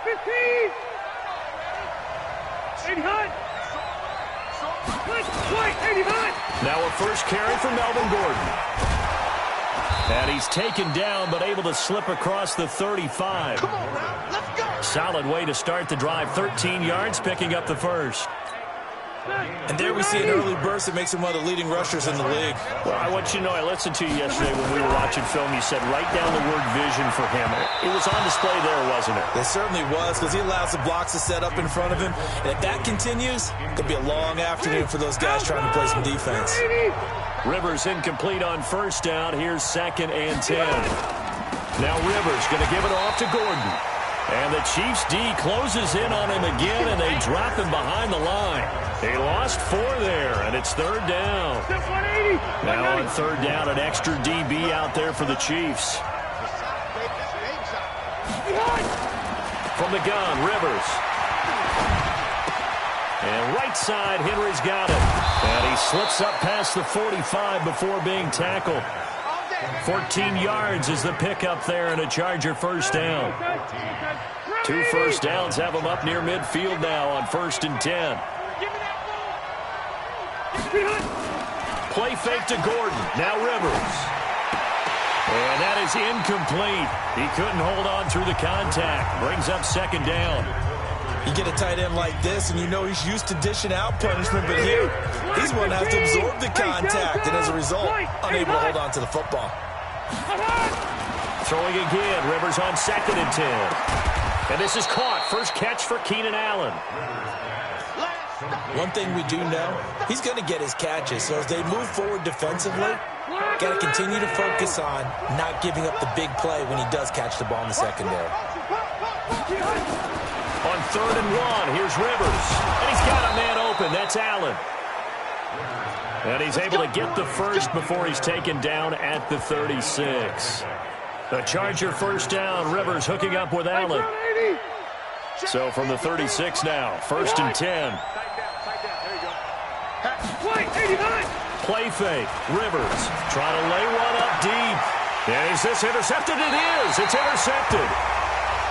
15. 89. Wait, 89. Now a first carry for Melvin Gordon. And he's taken down, but able to slip across the 35. Come on now, let's go. Solid way to start the drive. 13 yards, picking up the first. And there we see an early burst that makes him one of the leading rushers in the league. Well, I want you to know, I listened to you yesterday when we were watching film. You said write down the word vision for him. It was on display there, wasn't it? It certainly was, because he allows the blocks to set up in front of him. And if that continues, it could be a long afternoon for those guys trying to play some defense. Rivers incomplete on first down. Here's 2nd and 10. Now Rivers going to give it off to Gordon. And the Chiefs D closes in on him again, and they drop him behind the line. They lost 4 there, and it's 3rd down. Now on 3rd down, an extra DB out there for the Chiefs. From the gun, Rivers. And right side, Henry's got it. And he slips up past the 45 before being tackled. 14 yards is the pickup there, and a Charger first down. 2 first downs have him up near midfield now on 1st and 10. Play fake to Gordon. Now Rivers. And that is incomplete. He couldn't hold on through the contact. Brings up 2nd down. You get a tight end like this, and you know he's used to dishing out punishment, but here, he's one that has to absorb the contact, and as a result, unable to hold on to the football. Throwing again, Rivers on 2nd and 10. And this is caught. First catch for Keenan Allen. One thing we do know, he's going to get his catches, so as they move forward defensively, got to continue to focus on not giving up the big play when he does catch the ball in the secondary. On 3rd and 1, here's Rivers. And he's got a man open. That's Allen. And he's able to get the first before he's taken down at the 36. The Charger first down. Rivers hooking up with Allen. So from the 36 now, 1st and 10. Play fake. Rivers trying to lay one up deep. And is this intercepted? It is. It's intercepted.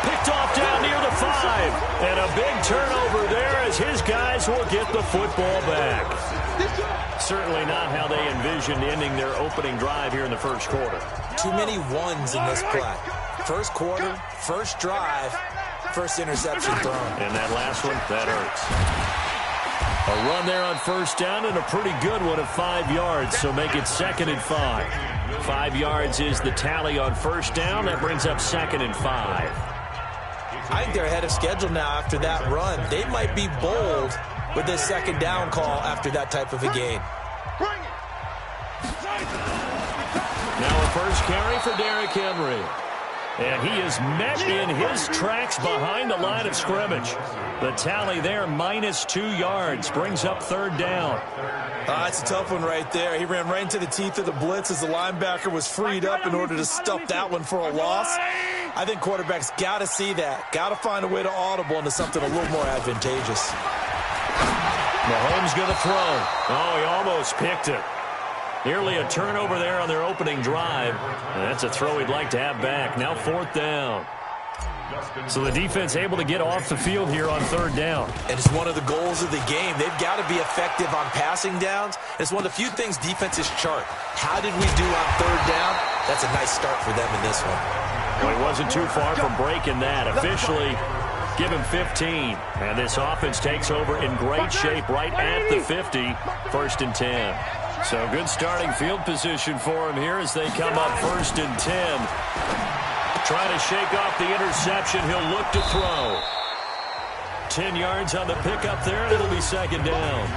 Picked off down near the 5. And a big turnover there as his guys will get the football back. Certainly not how they envisioned ending their opening drive here in the first quarter. Too many ones in this play. First quarter, first drive, first interception thrown. And that last one, that hurts. A run there on first down and a pretty good one of 5 yards, so make it 2nd and 5. 5 yards is the tally on first down. That brings up 2nd and 5. I think they're ahead of schedule now after that run. They might be bold with this 2nd down call after that type of a gain. Now a first carry for Derrick Henry. And he is met in his tracks behind the line of scrimmage. The tally there, -2 yards, brings up 3rd down. That's a tough one right there. He ran right into the teeth of the blitz as the linebacker was freed up in order to stuff that one for a loss. I think quarterbacks got to see that. Got to find a way to audible into something a little more advantageous. Mahomes going to throw. Oh, he almost picked it. Nearly a turnover there on their opening drive. And that's a throw he'd like to have back. Now 4th down. So the defense able to get off the field here on 3rd down. And it's one of the goals of the game. They've got to be effective on passing downs. It's one of the few things defenses chart. How did we do on 3rd down? That's a nice start for them in this one. Well, he wasn't too far from breaking that. Officially, give him 15. And this offense takes over in great shape right at the 50. 1st and 10. So good starting field position for him here as they come up 1st and 10. Trying to shake off the interception. He'll look to throw. 10 yards on the pickup there, and it'll be 2nd down.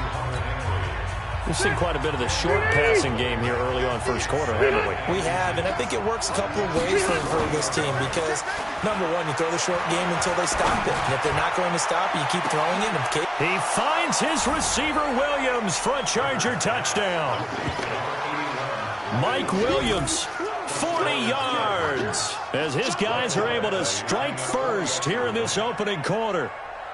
We've seen quite a bit of the short passing game here early on first quarter, haven't we? We have, and I think it works a couple of ways for this team because, number one, you throw the short game until they stop it. And if they're not going to stop it, you keep throwing it. He finds his receiver, Williams, for a Charger touchdown. Mike Williams, 40 yards, as his guys are able to strike first here in this opening quarter.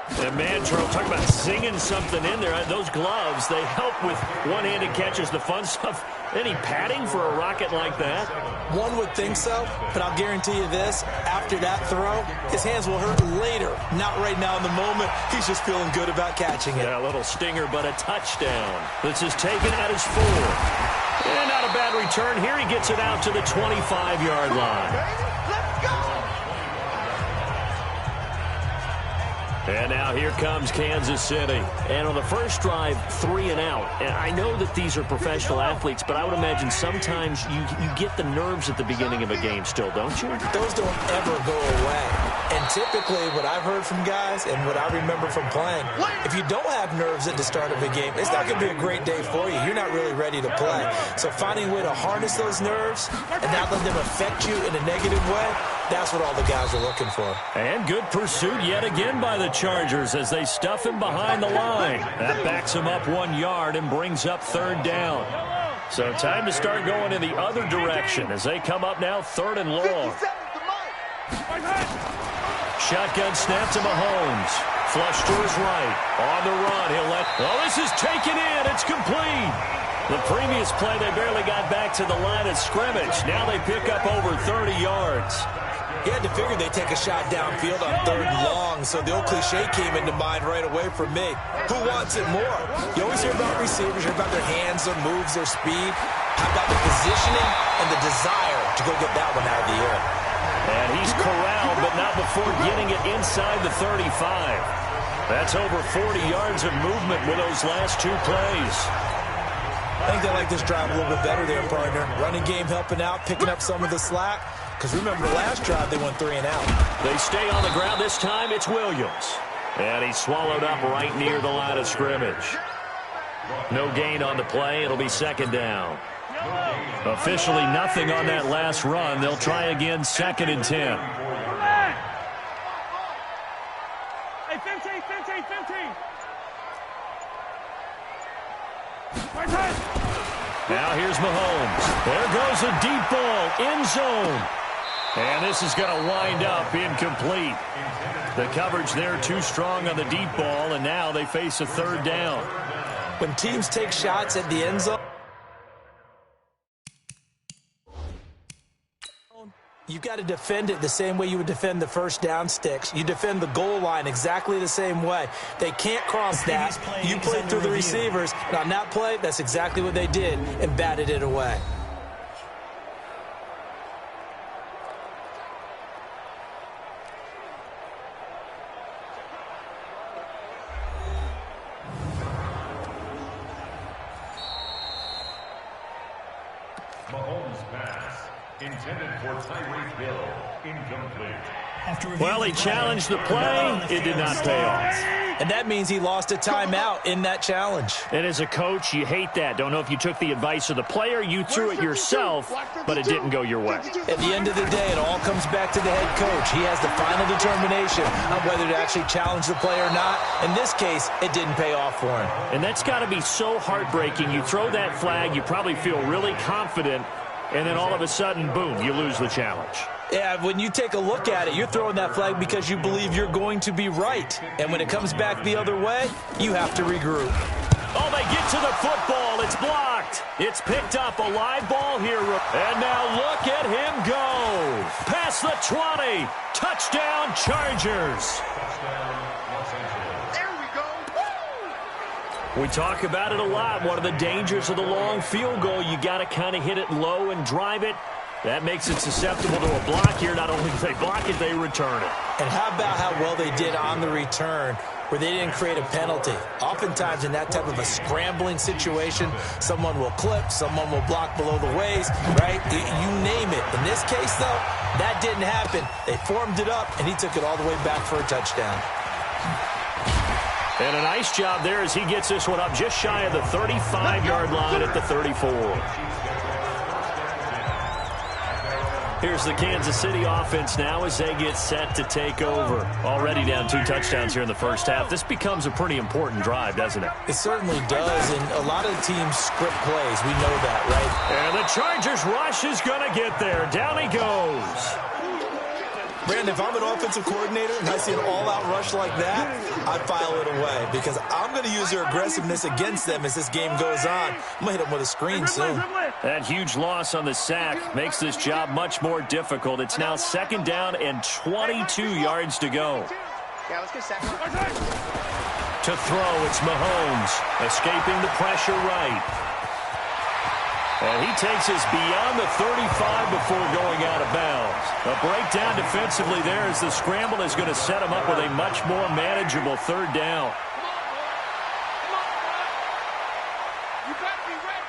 And Mantro, talk about singing something in there. Those gloves, they help with one-handed catches, the fun stuff. Any padding for a rocket like that? One would think so, but I'll guarantee you this. After that throw, his hands will hurt later. Not right now in the moment. He's just feeling good about catching it. Yeah, a little stinger, but a touchdown. This is taken at his 4. And not a bad return. Here he gets it out to the 25-yard line. And now here comes Kansas City. And on the first drive, 3 and out. And I know that these are professional athletes, but I would imagine sometimes you get the nerves at the beginning of a game still, don't you? Those don't ever go away. And typically what I've heard from guys and what I remember from playing, if you don't have nerves at the start of a game, it's not going to be a great day for you. You're not really ready to play. So finding a way to harness those nerves and not let them affect you in a negative way, that's what all the guys are looking for. And good pursuit yet again by the Chargers as they stuff him behind the line. That backs him up 1 yard and brings up 3rd down. So time to start going in the other direction as they come up now 3rd and long. Shotgun snap to Mahomes. Flush to his right. On the run. He'll let... Oh, this is taken in. It's complete. The previous play, they barely got back to the line of scrimmage. Now they pick up over 30 yards. You had to figure they'd take a shot downfield on 3rd and long, so the old cliche came into mind right away for me. Who wants it more? You always hear about receivers, hear about their hands, their moves, their speed. How about the positioning and the desire to go get that one out of the air? And he's corralled, but not before getting it inside the 35. That's over 40 yards of movement with those last 2 plays. I think they like this drive a little bit better there, partner. Running game helping out, picking up some of the slack. Because remember, the last drive, they went 3 and out. They stay on the ground. This time, it's Williams. And he's swallowed up right near the line of scrimmage. No gain on the play. It'll be 2nd down. Officially nothing on that last run. They'll try again 2nd and 10. Hey, 15. Now here's Mahomes. There goes a deep ball, end zone. And this is going to wind up incomplete. The coverage there too strong on the deep ball, and now they face a 3rd down. When teams take shots at the end zone, you've got to defend it the same way you would defend the first down sticks. You defend the goal line exactly the same way. They can't cross that. You play through the receivers. And on that play, that's exactly what they did and batted it away. Mahomes pass intended for Tyreek Hill, incomplete. Well, he challenged the play. It did not pay off. And that means he lost a timeout in that challenge. And as a coach, you hate that. Don't know if you took the advice of the player, you threw it yourself, but it didn't go your way. At the end of the day, it all comes back to the head coach. He has the final determination on whether to actually challenge the play or not. In this case, it didn't pay off for him. And that's got to be so heartbreaking. You throw that flag, you probably feel really confident, and then all of a sudden, boom, you lose the challenge. Yeah, when you take a look at it, you're throwing that flag because you believe you're going to be right. And when it comes back the other way, you have to regroup. Oh, they get to the football. It's blocked. It's picked up. A live ball here. And now look at him go. Past the 20. Touchdown, Chargers. There we go. Woo! We talk about it a lot. One of the dangers of the long field goal, you got to kind of hit it low and drive it. That makes it susceptible to a block here. Not only do they block it, they return it. And how about how well they did on the return where they didn't create a penalty? Oftentimes in that type of a scrambling situation, someone will clip, someone will block below the waist, right? You name it. In this case, though, that didn't happen. They formed it up, and he took it all the way back for a touchdown. And a nice job there as he gets this one up just shy of the 35-yard line at the 34. Here's the Kansas City offense now as they get set to take over. Already down 2 touchdowns here in the first half. This becomes a pretty important drive, doesn't it? It certainly does, and a lot of teams script plays. We know that, right? And the Chargers rush is going to get there. Down he goes. Brandon, if I'm an offensive coordinator and I see an all-out rush like that, I file it away because I'm going to use their aggressiveness against them as this game goes on. I'm going to hit them with a screen soon. That huge loss on the sack makes this job much more difficult. It's now 2nd down and 22 yards to go. Yeah, let's get second. To throw, it's Mahomes, escaping the pressure right. And he takes us beyond the 35 before going out of bounds. A breakdown defensively there as the scramble is going to set him up with a much more manageable 3rd down. You got to be ready.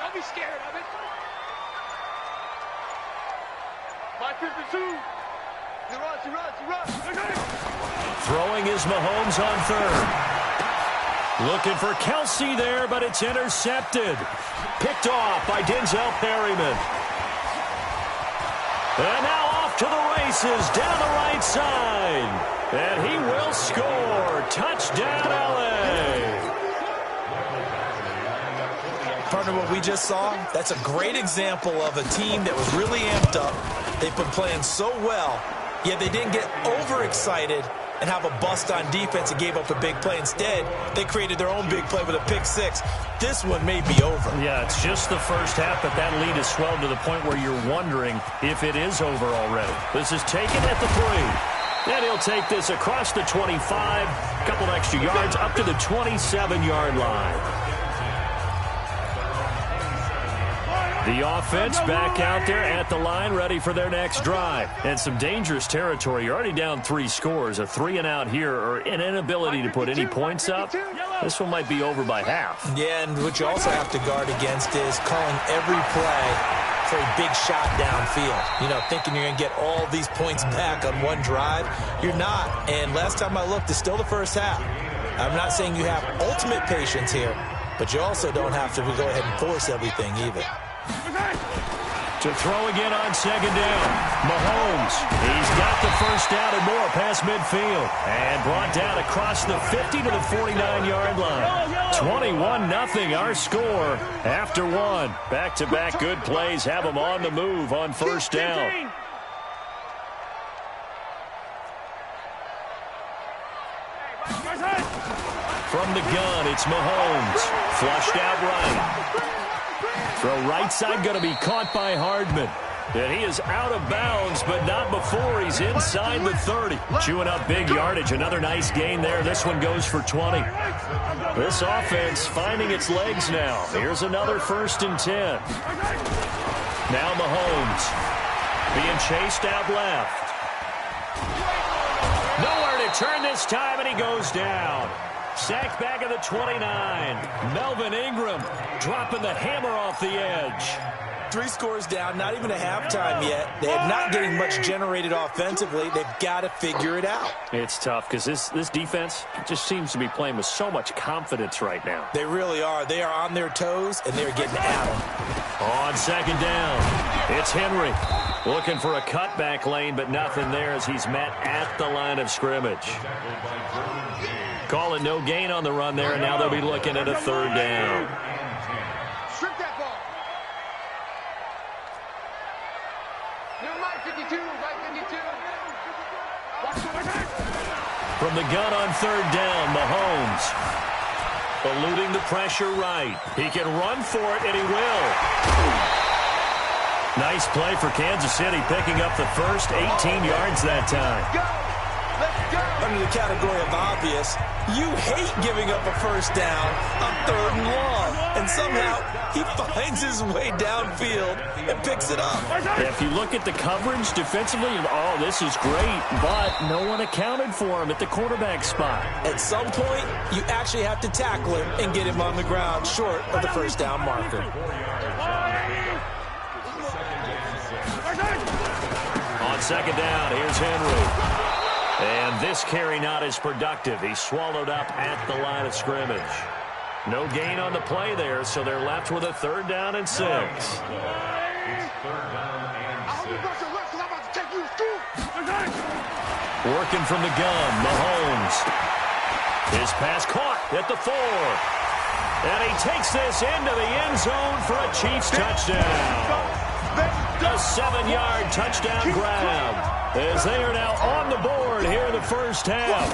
Don't be scared of it. 552. He runs. Throwing is Mahomes on 3rd. Looking for Kelsey there, but it's intercepted. Picked off by Denzel Perryman. And now off to the races down the right side. And he will score. Touchdown, L.A. Partner, what we just saw, that's a great example of a team that was really amped up. They've been playing so well, yet they didn't get overexcited and have a bust on defense and gave up a big play. Instead, they created their own big play with a pick six. This one may be over. Yeah, it's just the first half, but that lead has swelled to the point where you're wondering if it is over already. This is taken at the 3. And he'll take this across the 25, a couple extra yards, up to the 27-yard line. The offense back out there at the line, ready for their next drive. And some dangerous territory. You're already down 3 scores. A 3-and-out here, or an inability to put any points up. This one might be over by half. Yeah, and what you also have to guard against is calling every play for a big shot downfield. You know, thinking you're going to get all these points back on one drive. You're not. And last time I looked, it's still the first half. I'm not saying you have ultimate patience here, but you also don't have to go ahead and force everything either. To throw again on 2nd down. Mahomes, he's got the first down and more past midfield. And brought down across the 50 to the 49-yard line. 21-0 our score after 1. Back-to-back good plays have them on the move on 1st down. From the gun, it's Mahomes. Flushed out right. Throw right side going to be caught by Hardman. And he is out of bounds, but not before he's inside the 30. Chewing up big yardage. Another nice gain there. This one goes for 20. This offense finding its legs now. Here's another 1st and 10. Now Mahomes being chased out left. Nowhere to turn this time, and he goes down. Sacked back at the 29. Melvin Ingram dropping the hammer off the edge. 3 scores down, not even a halftime yet. They are not getting much generated offensively. They've got to figure it out. It's tough because this defense just seems to be playing with so much confidence right now. They really are. They are on their toes, and they're getting at them. On 2nd down, it's Henry. Looking for a cutback lane, but nothing there as he's met at the line of scrimmage. Calling no gain on the run there, and now they'll be looking at a 3rd down. Strip that ball. Never mind, 52, right 52. From the gun on 3rd down, Mahomes eluding the pressure right. He can run for it, and he will. Nice play for Kansas City, picking up the first 18 yards that time. Under the category of obvious, you hate giving up a 1st down on 3rd and long. And somehow, he finds his way downfield and picks it up. If you look at the coverage defensively, oh, this is great, but no one accounted for him at the quarterback spot. At some point, you actually have to tackle him and get him on the ground short of the 1st down marker. On 2nd down, here's Henry. And this carry not as productive. He's swallowed up at the line of scrimmage. No gain on the play there, so they're left with a 3rd down and 6. Working from the gun, Mahomes. His pass caught at the 4. And he takes this into the end zone for a Chiefs touchdown. A 7-yard touchdown grab. as they are now on the board here in the first half.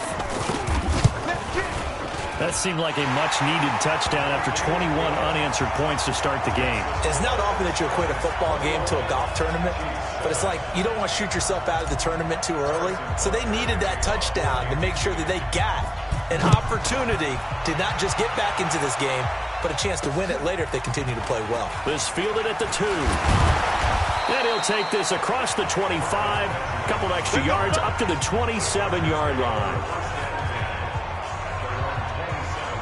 That seemed like a much-needed touchdown after 21 unanswered points to start the game. It's not often that you equate a football game to a golf tournament, but it's like you don't want to shoot yourself out of the tournament too early. So they needed that touchdown to make sure that they got an opportunity to not just get back into this game, but a chance to win it later if they continue to play well. This fielded at the 2. And he'll take this across the 25, a couple extra yards up to the 27-yard line.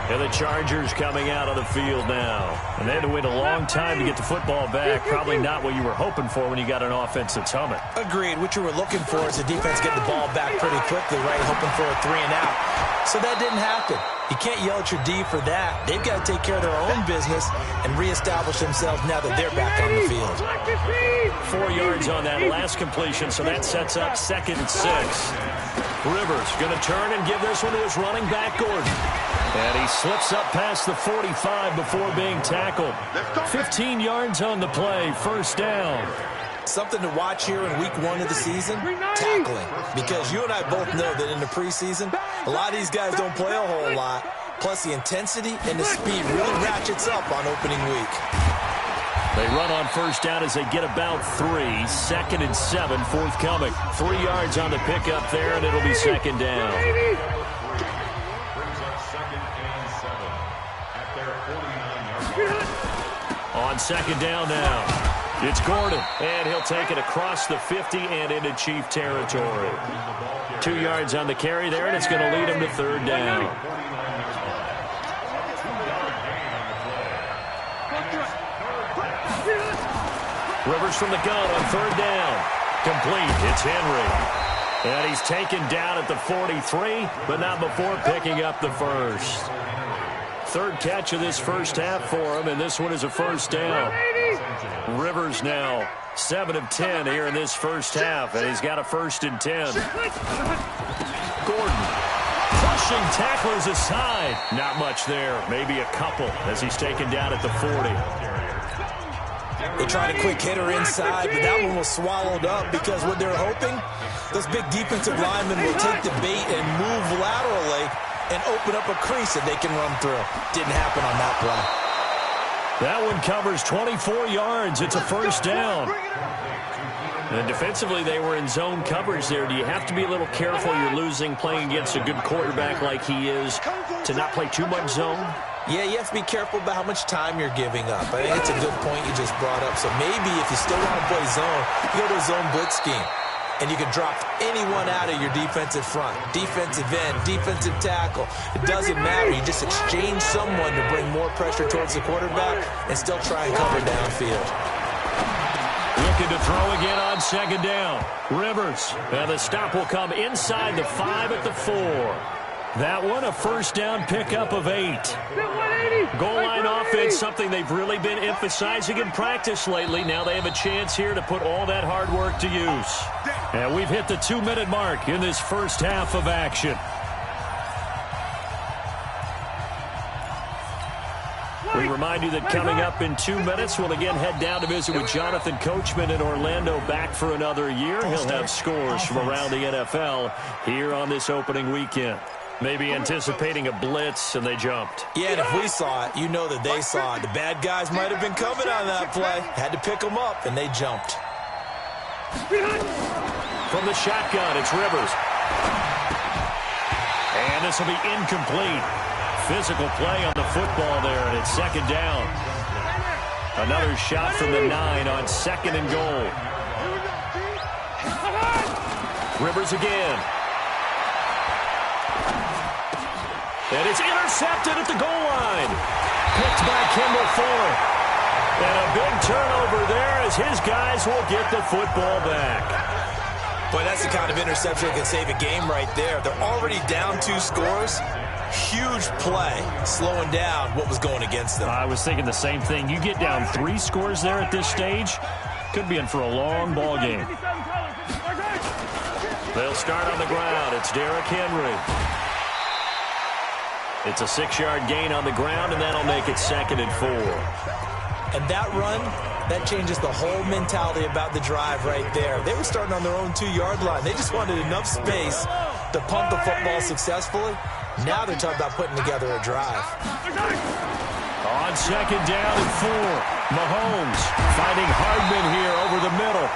And the Chargers coming out on the field now. And they had to wait a long time to get the football back. Probably not what you were hoping for when you got an offense that's humming. Agreed. What you were looking for is the defense getting the ball back pretty quickly, right? Hoping for a 3 and out. So that didn't happen. You can't yell at your D for that. They've got to take care of their own business and reestablish themselves now that they're back on the field. 4 yards on that last completion, so that sets up 2nd and 6. Rivers going to turn and give this one to his running back, Gordon. And he slips up past the 45 before being tackled. 15 yards on the play, first down. Something to watch here in week 1 of the season, tackling. Because you and I both know that in the preseason, a lot of these guys don't play a whole lot. Plus the intensity and the speed really ratchets up on opening week. They run on first down as they get about 3. 2nd and 7 forthcoming. 3 yards on the pickup there, and it'll be 2nd down. On 2nd down now. It's Gordon, and he'll take it across the 50 and into Chief territory. 2 yards on the carry there, and it's going to lead him to 3rd down. Rivers from the gun on 3rd down. Complete. It's Henry. And he's taken down at the 43, but not before picking up the first. 3rd catch of this first half for him, and this one is a first down. Rivers now 7 of 10 here in this first half, and he's got a 1st and 10. Gordon pushing tacklers aside. Not much there, maybe a couple as he's taken down at the 40. They tried a quick hitter inside, but that one was swallowed up because what they're hoping, those big defensive linemen will take the bait and move laterally and open up a crease that they can run through. Didn't happen on that play. That one covers 24 yards. It's a first down. And defensively, they were in zone coverage there. Do you have to be a little careful? You're losing playing against a good quarterback like he is to not play too much zone? Yeah, you have to be careful about how much time you're giving up. I think it's a good point you just brought up. So maybe if you still want to play zone, you go to a zone blitz scheme. And you can drop anyone out of your defensive front. Defensive end, defensive tackle. It doesn't matter. You just exchange someone to bring more pressure towards the quarterback and still try and cover downfield. Looking to throw again on 2nd down. Rivers. And the stop will come inside the 5 at the 4. That one a first down pickup of 8. Goal line offense, something they've really been emphasizing in practice lately. Now they have a chance here to put all that hard work to use. And we've hit the 2-minute mark in this first half of action. We remind you that coming up in 2 minutes, we'll again head down to visit with Jonathan Coachman in Orlando, back for another year. He'll have scores from around the NFL here on this opening weekend. Maybe anticipating a blitz, and they jumped. Yeah, and if we saw it, you know that they saw it. The bad guys might have been coming on that play. Had to pick them up, and they jumped. From the shotgun, it's Rivers. And this will be incomplete. Physical play on the football there, and it's 2nd down. Another shot from the 9 on 2nd and goal. Rivers again. And it's intercepted at the goal line. Picked by Kendall Fuller. And a big turnover there as his guys will get the football back. Boy, that's the kind of interception that can save a game right there. They're already down 2 scores. Huge play, slowing down what was going against them. I was thinking the same thing. You get down 3 scores there at this stage, could be in for a long ball game. They'll start on the ground. It's Derrick Henry. It's a 6-yard gain on the ground, and that'll make it 2nd and 4. And that run That changes the whole mentality about the drive right there. They were starting on their own 2-yard line. They just wanted enough space to pump the football successfully. Now they're talking about putting together a drive. On second down and 4, Mahomes finding Hardman here over the middle.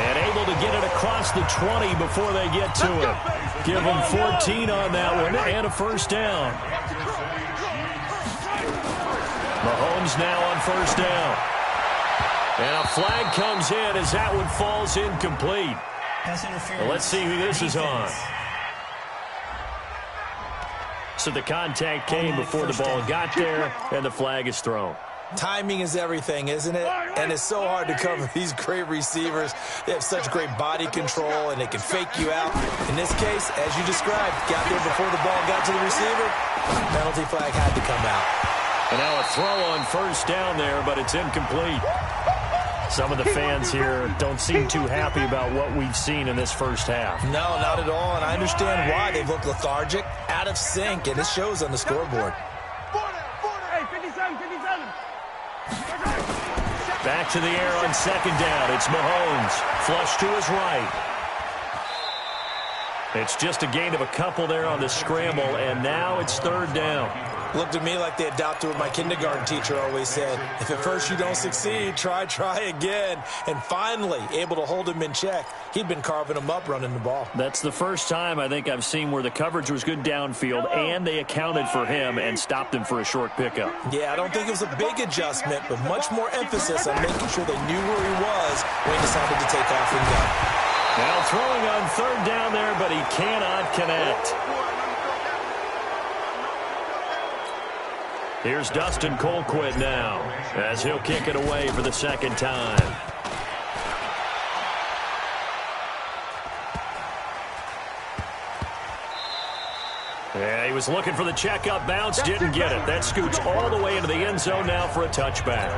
And able to get it across the 20 before they get to it. Give them 14 on that one and a first down. Mahomes now on first down. And a flag comes in as that one falls incomplete. Well, let's see who this is on. So the contact came before the ball got there, and the flag is thrown. Timing is everything, isn't it? And it's so hard to cover these great receivers. They have such great body control, and they can fake you out. In this case, as you described, got there before the ball got to the receiver. Penalty flag had to come out. And now a throw on first down there, but it's incomplete. Some of the fans here don't seem too happy about what we've seen in this first half. No, not at all, and I understand why. They've looked lethargic, out of sync, and it shows on the scoreboard. Hey, 57, 57. Back to the air on second down. It's Mahomes. Flush to his right. It's just a gain of a couple there on the scramble, and now it's third down. Looked to me like they adopted what my kindergarten teacher always said. If at first you don't succeed, try again. And finally, able to hold him in check. He'd been carving him up running the ball. That's the first time I think I've seen where the coverage was good downfield, and they accounted for him and stopped him for a short pickup. Yeah, I don't think it was a big adjustment, but much more emphasis on making sure they knew where he was when he decided to take off and go. Now throwing on third down there, but he cannot connect. Here's Dustin Colquitt now as he'll kick it away for the second time. Yeah, he was looking for the checkup bounce, didn't get it. That scoots all the way into the end zone now for a touchback.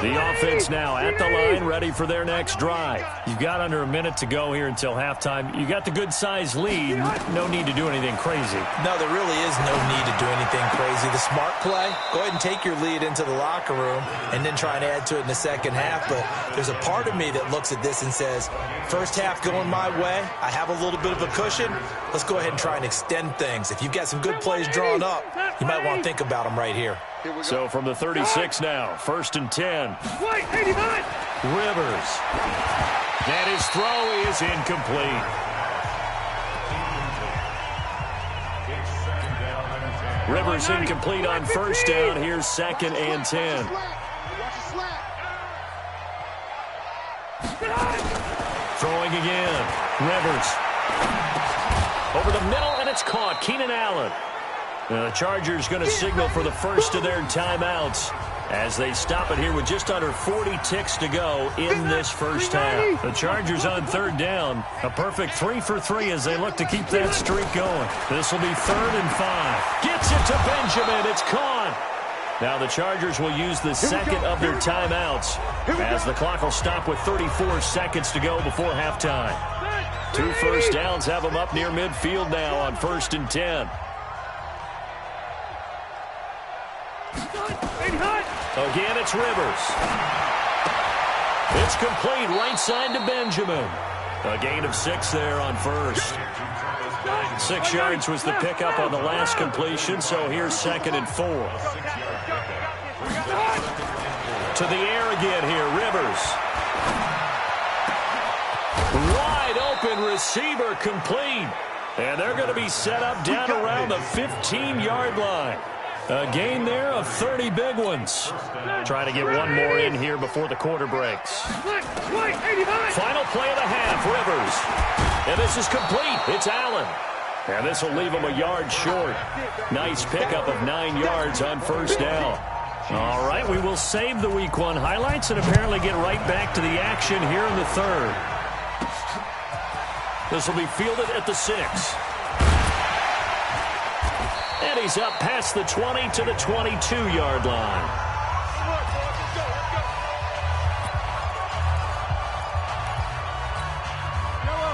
The offense now at the line, ready for their next drive. You've got under a minute to go here until halftime. You got the good-sized lead. No need to do anything crazy. No, there really is no need to do anything crazy. The smart play, go ahead and take your lead into the locker room and then try and add to it in the second half. But there's a part of me that looks at this and says, first half going my way, I have a little bit of a cushion. Let's go ahead and try and extend things. If you've got some good plays drawn up, you might want to think about them right here. So from the 36 now, first and 10. Rivers. And his throw is incomplete. Rivers incomplete on first down. Here's second and 10. Throwing again. Rivers. Over the middle, and it's caught. Keenan Allen. The Chargers going to signal for the first of their timeouts as they stop it here with just under 40 ticks to go in this first half. The Chargers on third down. A perfect 3 for 3 as they look to keep that streak going. This will be 3rd and 5. Gets it to Benjamin. It's caught. Now the Chargers will use the second of their timeouts as the clock will stop with 34 seconds to go before halftime. 2 first downs have them up near midfield now on 1st and 10. Again, it's Rivers. It's complete right side to Benjamin. A gain of 6 there on first. 6 yards was the pickup on the last completion, so here's 2nd and 4. To the air again here, Rivers. Wide open receiver complete. And they're going to be set up down around the 15-yard line. A gain there of 30 big ones. Trying to get one more in here before the quarter breaks. Final play of the half, Rivers. And this is complete. It's Allen. And this will leave him a yard short. Nice pickup of 9 yards on first down. All right, we will save the Week 1 highlights and apparently get right back to the action here in the third. This will be fielded at the 6. And he's up past the 20 to the 22-yard line.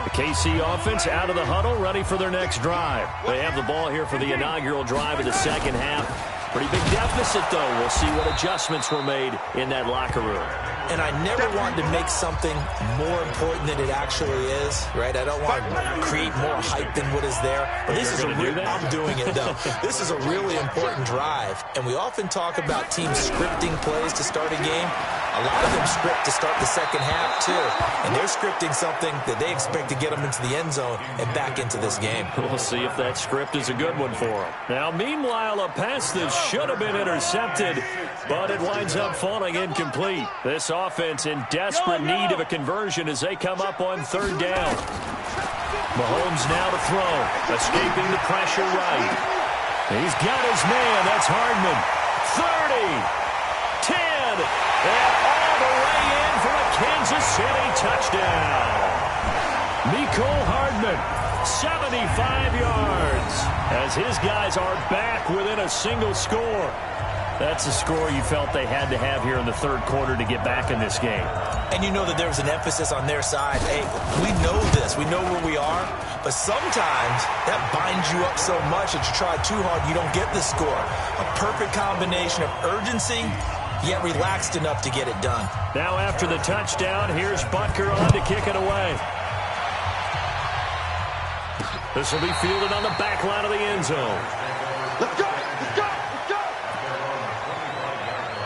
The KC offense out of the huddle, ready for their next drive. They have the ball here for the inaugural drive of the second half. Pretty big deficit, though. We'll see what adjustments were made in that locker room. And I never want to make something more important than it actually is, right? I don't want to create more hype than what is there. But this is I'm doing it, though. This is a really important drive. And we often talk about teams scripting plays to start a game. A lot of them script to start the second half, too. And they're scripting something that they expect to get them into the end zone and back into this game. We'll see if that script is a good one for them. Now, meanwhile, a pass that should have been intercepted, but it winds up falling incomplete. This offense in desperate need of a conversion as they come up on third down. Mahomes now to throw, escaping the pressure right. He's got his man. That's Hardman. 30, 10, and all the way in for a Kansas City touchdown. Mecole Hardman, 75 yards, as his guys are back within a single score. That's a score you felt they had to have here in the third quarter to get back in this game. And you know that there was an emphasis on their side. Hey, we know this. We know where we are. But sometimes that binds you up so much that you try too hard, you don't get the score. A perfect combination of urgency, yet relaxed enough to get it done. Now after the touchdown, here's Butker on to kick it away. This will be fielded on the back line of the end zone. Let's go! Let's go! Let's go!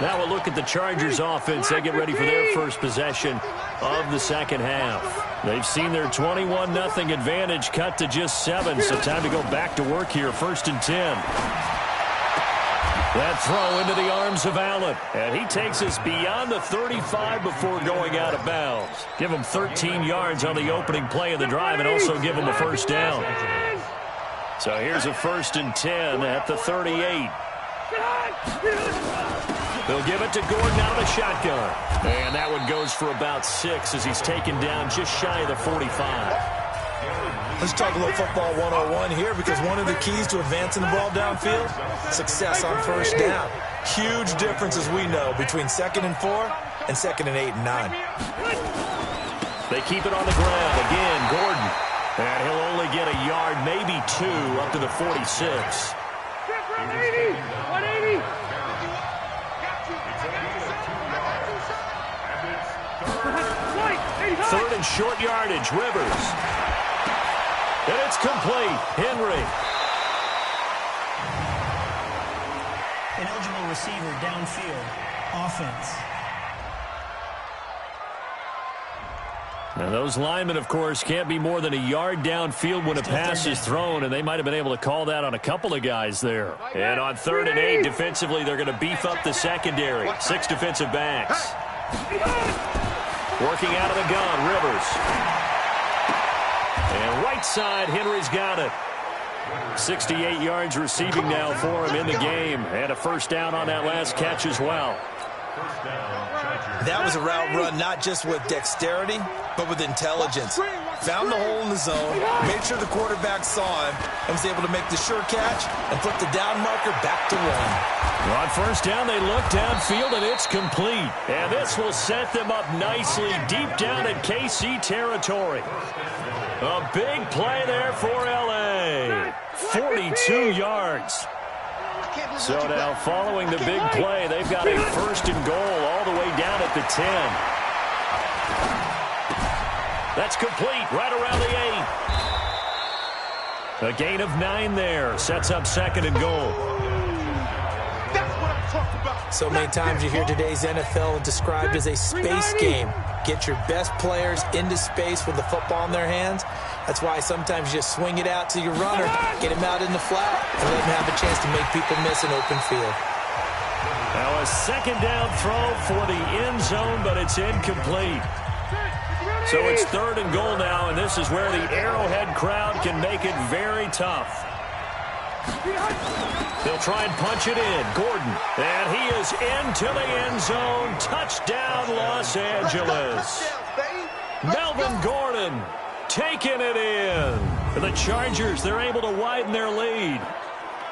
Now we'll look at the Chargers offense. They get ready for their first possession of the second half. They've seen their 21-0 advantage cut to just 7, so time to go back to work here. 1st and 10. That throw into the arms of Allen, and he takes us beyond the 35 before going out of bounds. Give him 13 yards on the opening play of the drive and also give him a first down. So here's a 1st and 10 at the 38. They'll give it to Gordon out of the shotgun. And that one goes for about 6 as he's taken down just shy of the 45. Let's talk a little football 101 here, because one of the keys to advancing the ball downfield, success on first down. Huge difference, as we know, between 2nd and 4 and 2nd and 8 and 9. They keep it on the ground. Again, Gordon. And he'll only get a yard, maybe 2, up to the 46. 180! 180! Third and short yardage, Rivers. And it's complete. Henry. An eligible receiver downfield. Offense. Now those linemen, of course, can't be more than a yard downfield when a pass is thrown, and they might have been able to call that on a couple of guys there. And on 3rd and 8, defensively, they're going to beef up the secondary. 6 defensive backs. Working out of the gun, Rivers. And right side, Henry's got it. 68 yards receiving now for him in the game. And a first down on that last catch as well. That was a route run not just with dexterity, but with intelligence. Found the hole in the zone, made sure the quarterback saw him, and was able to make the sure catch and flip the down marker back to 1. On first down, they look downfield, and it's complete. And this will set them up nicely deep down in KC territory. A big play there for L.A. 42 yards. So now, following the big play, they've got a 1st and goal all the way down at the 10. That's complete right around the 8. A gain of 9 there. Sets up 2nd and goal. So many times you hear today's NFL described as a space game. Get your best players into space with the football in their hands. That's why sometimes you just swing it out to your runner, get him out in the flat, and let him have a chance to make people miss an open field. Now a 2nd down throw for the end zone, but it's incomplete. So it's 3rd and goal now, and this is where the Arrowhead crowd can make it very tough. They'll try and punch it in. Gordon. And he is into the end zone. Touchdown, Los Angeles. Melvin Gordon taking it in. The Chargers, they're able to widen their lead.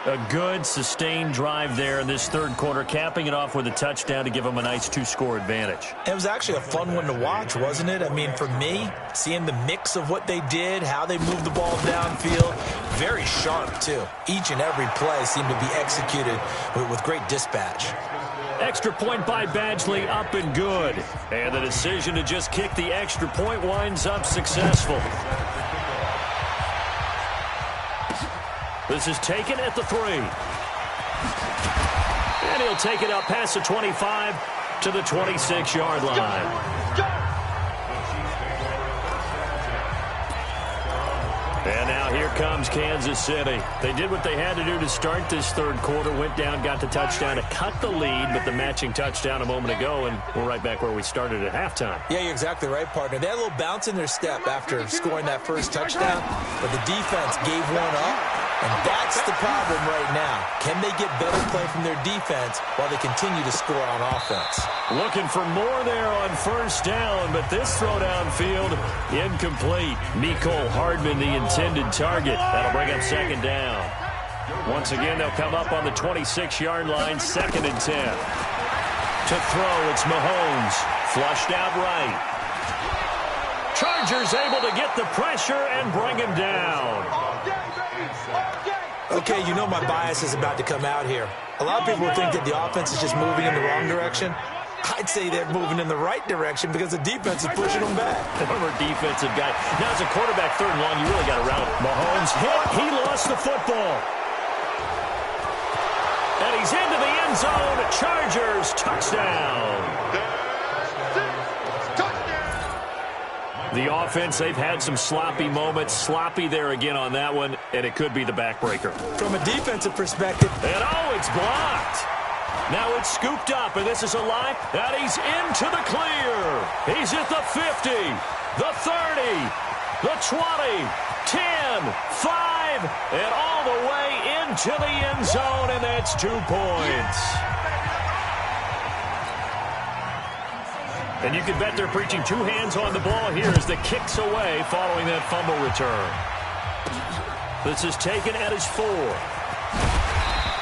A good, sustained drive there in this third quarter, capping it off with a touchdown to give them a nice 2-score advantage. It was actually a fun one to watch, wasn't it? I mean, for me, seeing the mix of what they did, how they moved the ball downfield, Very sharp, too. Each and every play seemed to be executed with great dispatch. Extra point by Badgley, up and good. And the decision to just kick the extra point winds up successful. This is taken at the 3. And he'll take it up past the 25 to the 26-yard line. And now here comes Kansas City. They did what they had to do to start this third quarter. Went down, got the touchdown to cut the lead, but the matching touchdown a moment ago, and we're right back where we started at halftime. Yeah, you're exactly right, partner. They had a little bounce in their step after scoring that first touchdown, but the defense gave one up, and that's the problem right now. Can they get better play from their defense while they continue to score on offense? Looking for more there on first down, but this throw downfield incomplete. Mecole Hardman, the intended target. That'll bring up second down. Once again, they'll come up on the 26-yard line, 2nd and 10. To throw, it's Mahomes. Flushed out right. Chargers able to get the pressure and bring him down. Okay, you know my bias is about to come out here. A lot of people think that the offense is just moving in the wrong direction. I'd say they're moving in the right direction because the defense is pushing them back. Former defensive guy. Now as a quarterback, 3rd and long, you really got to round him. Mahomes hit. He lost the football. And he's into the end zone. Chargers touchdown. The offense, they've had some sloppy moments. Sloppy there again on that one, and it could be the backbreaker. From a defensive perspective. And it's blocked. Now it's scooped up, and this is a line, and he's into the clear. He's at the 50, the 30, the 20, 10, 5, and all the way into the end zone, and that's 2 points. And you can bet they're preaching 2 hands on the ball here as the kick's away following that fumble return. This is taken at his 4.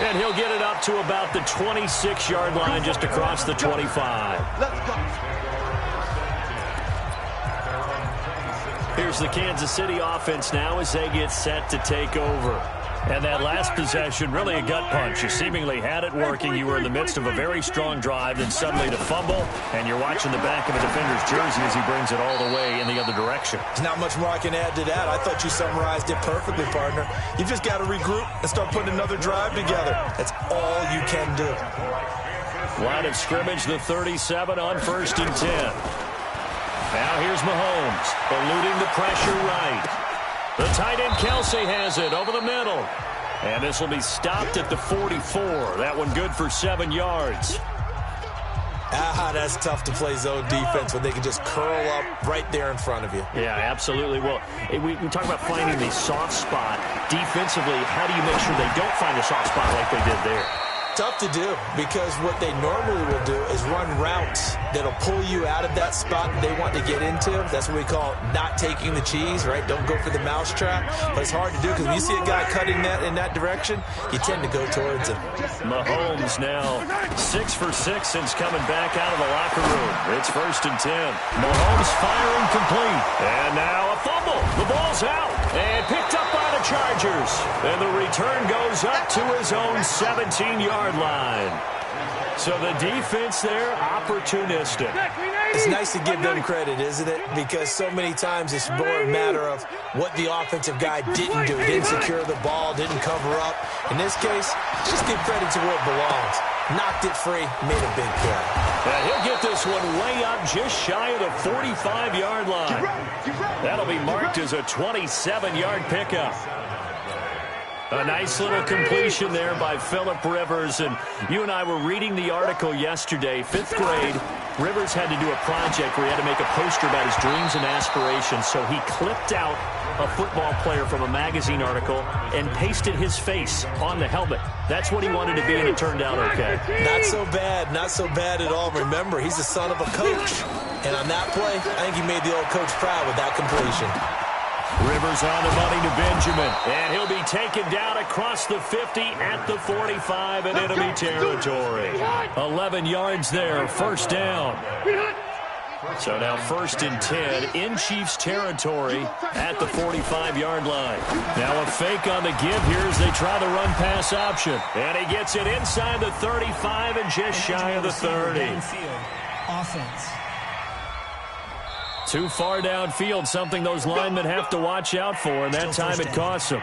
And he'll get it up to about the 26-yard line just across the 25. Here's the Kansas City offense now as they get set to take over. And that last possession, really a gut punch. You seemingly had it working. You were in the midst of a very strong drive, then suddenly to fumble, and you're watching the back of a defender's jersey as he brings it all the way in the other direction. There's not much more I can add to that. I thought you summarized it perfectly, partner. You just got to regroup and start putting another drive together. That's all you can do. Line of scrimmage, the 37 on 1st and 10. Now here's Mahomes, eluding the pressure right. The tight end Kelsey has it over the middle. And this will be stopped at the 44. That one good for 7 yards. That's tough to play zone defense when they can just curl up right there in front of you. Yeah, absolutely. Well, we talk about finding the soft spot. Defensively, how do you make sure they don't find a soft spot like they did there? Tough to do because what they normally will do is run routes that'll pull you out of that spot they want to get into. That's what we call not taking the cheese, right? Don't go for the mousetrap. But it's hard to do because when you see a guy cutting that in that direction, you tend to go towards him. Mahomes now 6 for 6 since coming back out of the locker room. It's 1st and 10. Mahomes firing complete. And now a fumble. The ball's out. And picked up by the Chargers. And the return goes up to his own 17-yard line. So the defense there, opportunistic. It's nice to give them credit, isn't it? Because so many times it's more a matter of what the offensive guy didn't do. Didn't secure the ball, didn't cover up. In this case, just give credit to where it belongs. Knocked it free, made a big play. And he'll get this one way up just shy of the 45-yard line. That'll be marked as a 27-yard pickup. A nice little completion there by Phillip Rivers. And you and I were reading the article yesterday, 5th grade. Rivers had to do a project where he had to make a poster about his dreams and aspirations. So he clipped out a football player from a magazine article and pasted his face on the helmet. That's what he wanted to be, and it turned out okay. Not so bad. Not so bad at all. Remember, he's the son of a coach. And on that play, I think he made the old coach proud with that completion. Rivers on the money to Benjamin. And he'll be taken down across the 50 at the 45 in enemy territory. 11 yards there, 1st down. So now 1st and 10 in Chiefs territory at the 45-yard line. Now a fake on the give here as they try the run-pass option. And he gets it inside the 35 and just shy of the 30. Offense. Too far downfield, something those linemen have to watch out for, and that time it costs them.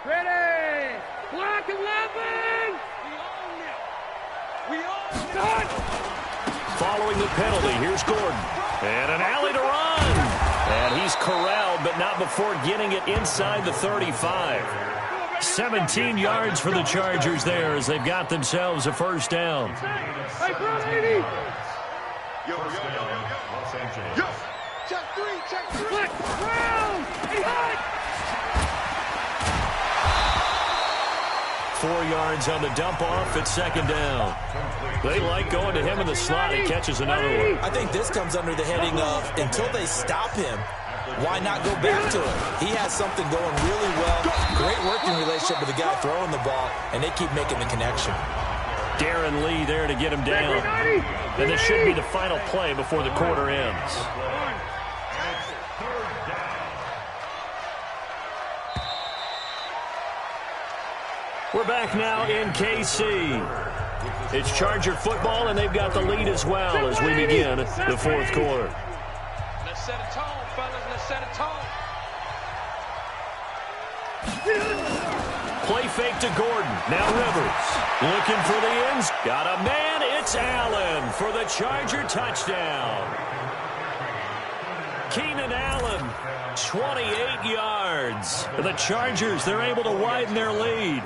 Ready! Block 11! We own it! Following the penalty, here's Gordon. And an alley to run. And he's corralled, but not before getting it inside the 35. 17 yards for the Chargers there as they've got themselves a first down. Hey, bro, 80! Yo! Check three! Flick! Round! Hey, hot! 4 yards on the dump-off at 2nd down. They like going to him in the slot. He catches another one. I think this comes under the heading of, until they stop him, why not go back to him? He has something going really well. Great working relationship with the guy throwing the ball, and they keep making the connection. Darren Lee there to get him down. And this should be the final play before the quarter ends. We're back now in KC. It's Charger football, and they've got the lead as well as we begin the 4th quarter. Let's set a tone, fellas. Let's set a tone. Play fake to Gordon. Now Rivers looking for the ends. Got a man. It's Allen for the Charger touchdown. Keenan Allen, 28 yards. The Chargers, they're able to widen their lead.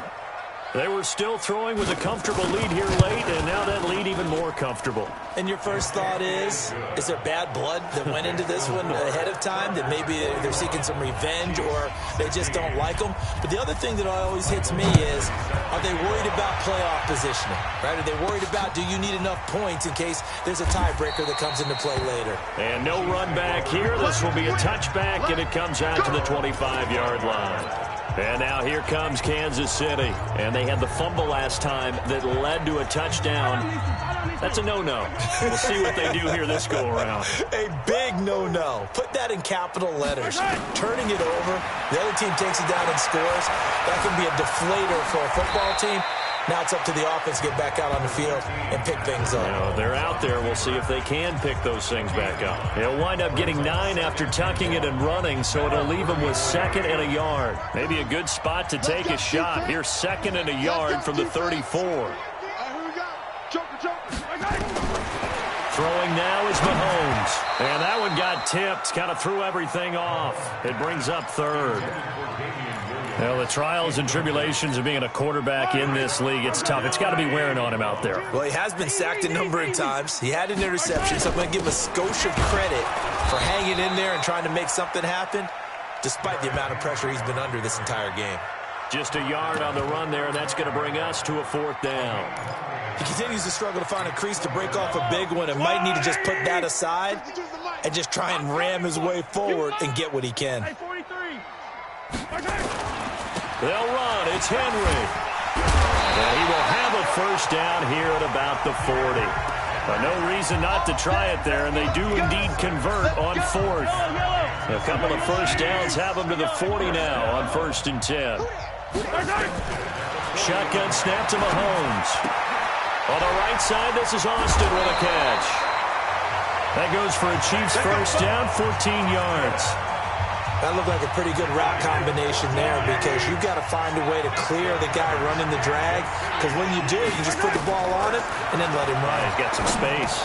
They were still throwing with a comfortable lead here late, and now that lead even more comfortable. And your first thought is there bad blood that went into this one ahead of time, that maybe they're seeking some revenge or they just don't like them? But the other thing that always hits me is, are they worried about playoff positioning? Right? Are they worried about, do you need enough points in case there's a tiebreaker that comes into play later? And no run back here. This will be a touchback, and it comes out to the 25-yard line. And now here comes Kansas City. And they had the fumble last time that led to a touchdown. That's a no-no. We'll see what they do here this go-around. A big no-no. Put that in capital letters. Turning it over, the other team takes it down and scores. That can be a deflator for a football team. Now it's up to the offense to get back out on the field and pick things up. Now, they're out there. We'll see if they can pick those things back up. They'll wind up getting 9 after tucking it and running, so it'll leave them with 2nd and a yard. Maybe a good spot to take a shot. Here's 2nd and a yard from the 34. Throwing now is Mahomes. And that one got tipped. Kind of threw everything off. It brings up 3rd. Well, the trials and tribulations of being a quarterback in this league, it's tough. It's got to be wearing on him out there. Well, he has been sacked a number of times. He had an interception, so I'm going to give him a skosh of credit for hanging in there and trying to make something happen, despite the amount of pressure he's been under this entire game. Just a yard on the run there, and that's going to bring us to a 4th down. He continues to struggle to find a crease to break off a big one and might need to just put that aside and just try and ram his way forward and get what he can. They'll run. It's Henry. And he will have a first down here at about the 40. But no reason not to try it there, and they do indeed convert on 4th. A couple of first downs have them to the 40 now on 1st and 10. Shotgun snap to Mahomes. On the right side, this is Austin with a catch. That goes for a Chiefs first down, 14 yards. That looked like a pretty good route combination there because you've got to find a way to clear the guy running the drag, because when you do, you just put the ball on him and then let him run. He's got some space.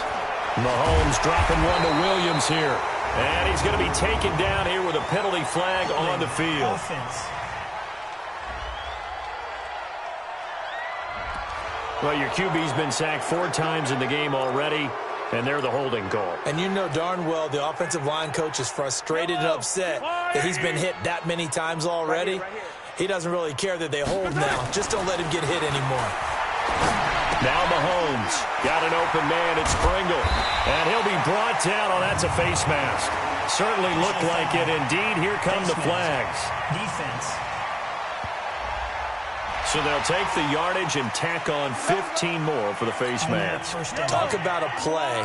Mahomes dropping one to Williams here. And he's going to be taken down here with a penalty flag on the field. Well, your QB's been sacked 4 times in the game already. And they're the holding call. And you know darn well the offensive line coach is frustrated and upset that he's been hit that many times already. He doesn't really care that they hold now. Just don't let him get hit anymore. Now Mahomes got an open man. It's Pringle. And he'll be brought down. Oh, that's a face mask. Certainly looked like it. Indeed, here come the flags. Defense. So So they'll take the yardage and tack on 15 more for the face mask. Talk about a play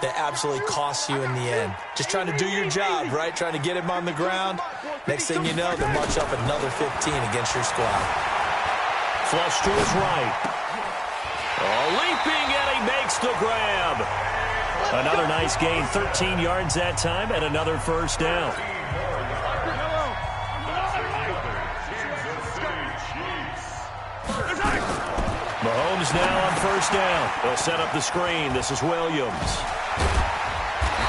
that absolutely costs you in the end. Just trying to do your job, right? Trying to get him on the ground. Next thing you know, they march up another 15 against your squad. Flush to his right. Oh, leaping, and he makes the grab. Another nice gain, 13 yards that time, and another first down. Mahomes now on first down. He'll set up the screen. This is Williams.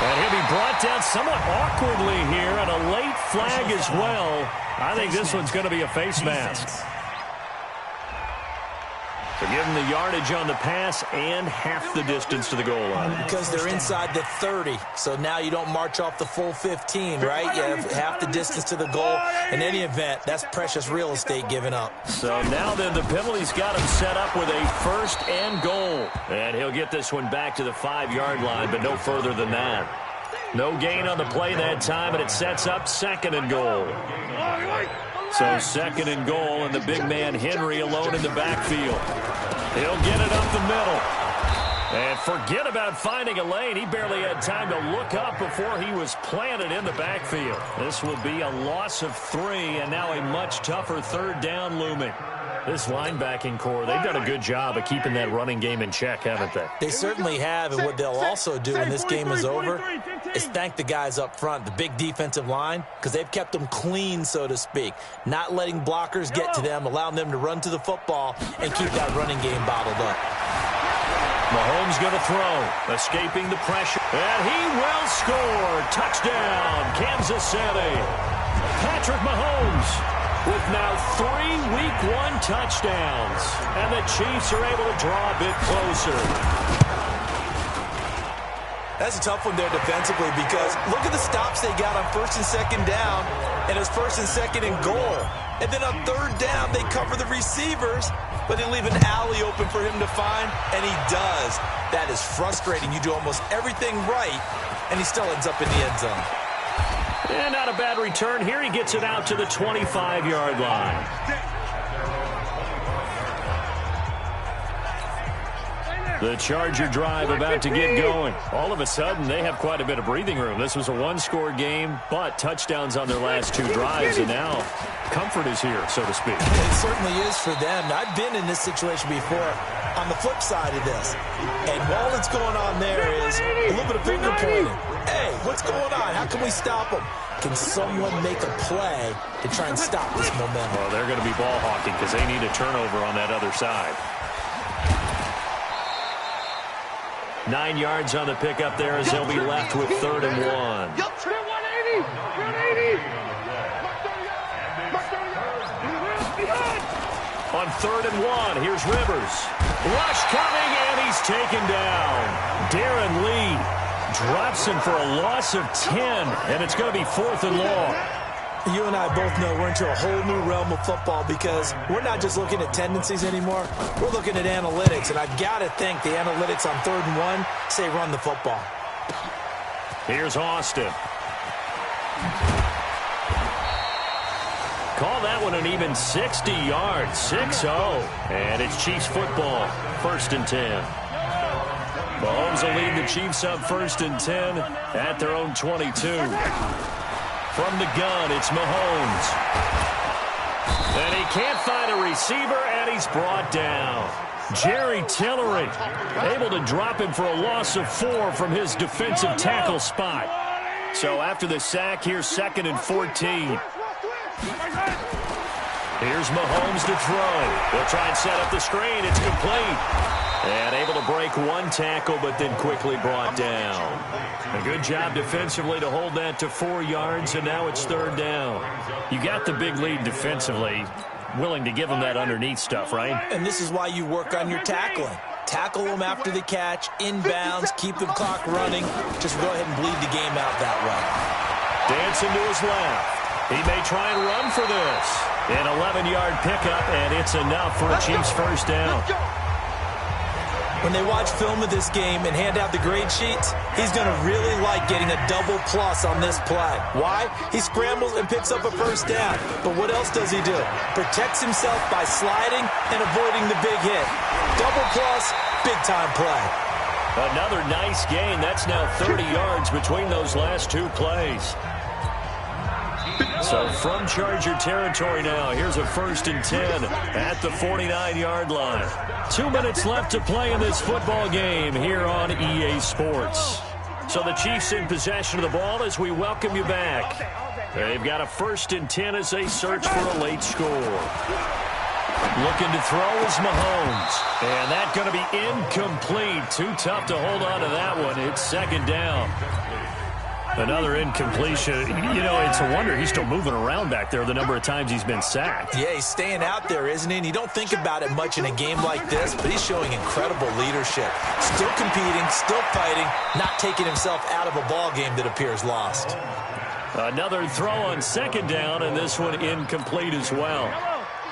And he'll be brought down somewhat awkwardly here, and a late flag as well. I think this one's going to be a face mask. So give them the yardage on the pass and half the distance to the goal line. Because they're inside the 30, so now you don't march off the full 15, right? You have half the distance to the goal. In any event, that's precious real estate given up. So now then the penalty's got him set up with a first and goal. And he'll get this one back to the 5-yard line, but no further than that. No gain on the play that time, and it sets up second and goal. So second and goal, and the big man Henry alone in the backfield. He'll get it up the middle. And forget about finding a lane. He barely had time to look up before he was planted in the backfield. This will be a loss of 3, and now a much tougher third down looming. This linebacking core, they've done a good job of keeping that running game in check, haven't they? They certainly have, and what they'll also do when this game is over is thank the guys up front, the big defensive line, because they've kept them clean, so to speak, not letting blockers get to them, allowing them to run to the football and keep that running game bottled up. Mahomes going to throw, escaping the pressure, and he will score. Touchdown, Kansas City. Patrick Mahomes with now 3 Week 1 touchdowns, and the Chiefs are able to draw a bit closer. That's a tough one there defensively because look at the stops they got on first and second down, and it was first and second and goal. And then on third down, they cover the receivers, but they leave an alley open for him to find, and he does. That is frustrating. You do almost everything right, and he still ends up in the end zone. And not a bad return here. He gets it out to the 25-yard line. The Charger drive about to get going. All of a sudden, they have quite a bit of breathing room. This was a one-score game, but touchdowns on their last 2 drives, and now comfort is here, so to speak. It certainly is for them. I've been in this situation before on the flip side of this. And all that's going on there is a little bit of finger pointing. Hey, what's going on? How can we stop them? Can someone make a play to try and stop this momentum? Well, they're going to be ball hawking because they need a turnover on that other side. 9 yards on the pickup there as they'll be left with 3rd and 1. Yup, 180! 180! On 3rd and 1, here's Rivers. Rush coming, and he's taken down. Darren Lee drops him for a loss of 10, and it's going to be 4th and long. You and I both know we're into a whole new realm of football because we're not just looking at tendencies anymore. We're looking at analytics, and I've got to think the analytics on 3rd and 1 say run the football. Here's Austin. Call that one an even 60 yards, 6-0. And it's Chiefs football, 1st and 10. Mahomes will lead the Chiefs up 1st and 10 at their own 22. From the gun, it's Mahomes. And he can't find a receiver, and he's brought down. Jerry Tillery able to drop him for a loss of 4 from his defensive tackle spot. So after the sack, here's 2nd and 14. Here's Mahomes to throw. He'll try and set up the screen. It's complete. And able to break 1 tackle, but then quickly brought down. A good job defensively to hold that to 4 yards, and now it's 3rd down. You got the big lead defensively. Willing to give them that underneath stuff, right? And this is why you work on your tackling. Tackle them after the catch, inbounds, keep the clock running. Just go ahead and bleed the game out that way. Dancing to his left. He may try and run for this. An 11-yard pickup, and it's enough for a Chiefs first down. When they watch film of this game and hand out the grade sheets, he's going to really like getting a double plus on this play. Why? He scrambles and picks up a first down. But what else does he do? Protects himself by sliding and avoiding the big hit. Double plus, big-time play. Another nice gain. That's now 30 yards between those last two plays. So from Charger territory now, here's a 1st and 10 at the 49-yard line. 2 minutes left to play in this football game here on EA Sports. So the Chiefs in possession of the ball as we welcome you back. They've got a 1st and 10 as they search for a late score. Looking to throw is Mahomes. And that's going to be incomplete. Too tough to hold on to that one. It's 2nd down. Another incompletion. You know, it's a wonder he's still moving around back there the number of times he's been sacked. Yeah, he's staying out there, isn't he? And you don't think about it much in a game like this, but he's showing incredible leadership. Still competing, still fighting, not taking himself out of a ball game that appears lost. Another throw on 2nd down, and this one incomplete as well.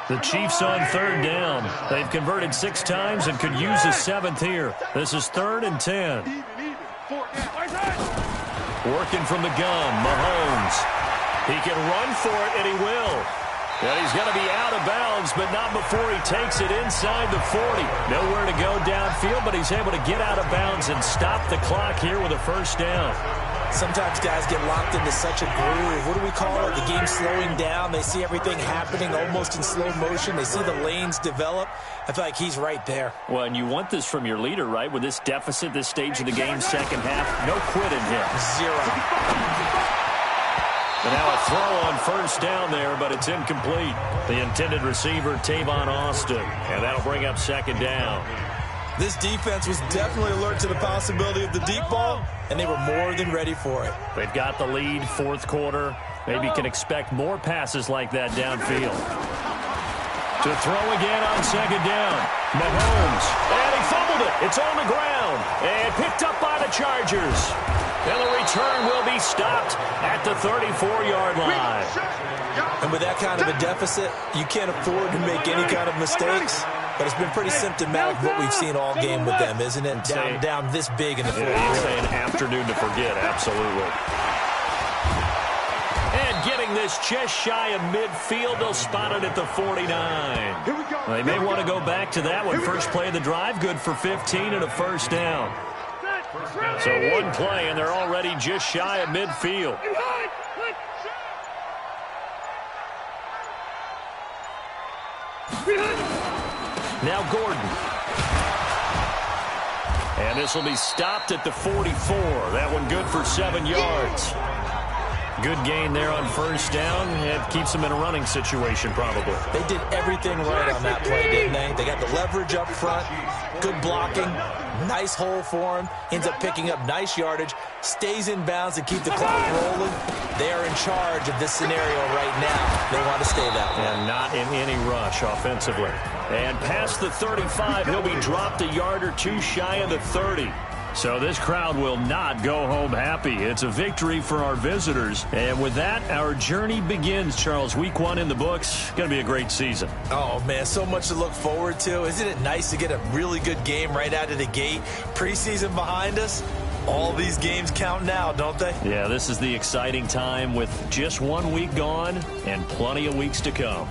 The Chiefs on 3rd down. They've converted 6 times and could use a 7th here. This is 3rd and 10. Working from the gun, Mahomes. He can run for it, and he will. And he's going to be out of bounds, but not before he takes it inside the 40. Nowhere to go downfield, but he's able to get out of bounds and stop the clock here with a 1st down. Sometimes guys get locked into such a groove. What do we call it? The game's slowing down. They see everything happening almost in slow motion. They see the lanes develop. I feel like he's right there. Well, and you want this from your leader, right? With this deficit, this stage of the game, 2nd half, no quitting here. 0. And now a throw on 1st down there, but it's incomplete. The intended receiver, Tavon Austin. And that'll bring up 2nd down. This defense was definitely alert to the possibility of the deep ball, and they were more than ready for it. They've got the lead, 4th quarter. Maybe you can expect more passes like that downfield. To throw again on 2nd down. Mahomes. And he fumbled it. It's on the ground. And picked up by the Chargers. And the return will be stopped at the 34-yard line. And with that kind of a deficit, you can't afford to make any kind of mistakes. But it's been pretty symptomatic what we've seen all game with them, isn't it? Down this big in the 4th quarter. It's an afternoon to forget, absolutely. And getting this just shy of midfield, they'll spot it at the 49. They may want to go back to that one. First play of the drive, good for 15 and a 1st down. So one play, and they're already just shy of midfield. Now Gordon. And this will be stopped at the 44. That one good for 7 yards. Good gain there on 1st down. It keeps them in a running situation probably. They did everything right on that play, didn't they? They got the leverage up front, good blocking, nice hole for him, ends up picking up nice yardage, stays in bounds to keep the clock rolling. They are in charge of this scenario right now. They want to stay that way. And not in any rush offensively. And past the 35, he'll be dropped a yard or two shy of the 30. So this crowd will not go home happy. It's a victory for our visitors. And with that, our journey begins, Charles. Week 1 in the books. Going to be a great season. Oh, man, so much to look forward to. Isn't it nice to get a really good game right out of the gate? Preseason behind us. All these games count now, don't they? Yeah, this is the exciting time with just 1 week gone and plenty of weeks to come.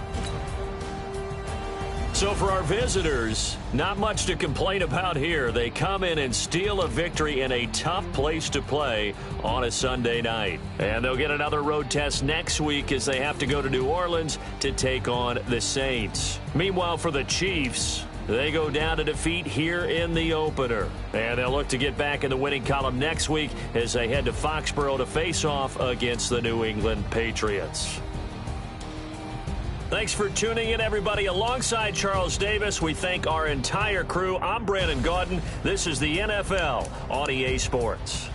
So for our visitors, not much to complain about here. They come in and steal a victory in a tough place to play on a Sunday night. And they'll get another road test next week as they have to go to New Orleans to take on the Saints. Meanwhile, for the Chiefs, they go down to defeat here in the opener. And they'll look to get back in the winning column next week as they head to Foxborough to face off against the New England Patriots. Thanks for tuning in, everybody. Alongside Charles Davis, we thank our entire crew. I'm Brandon Gaudin. This is the NFL on EA Sports.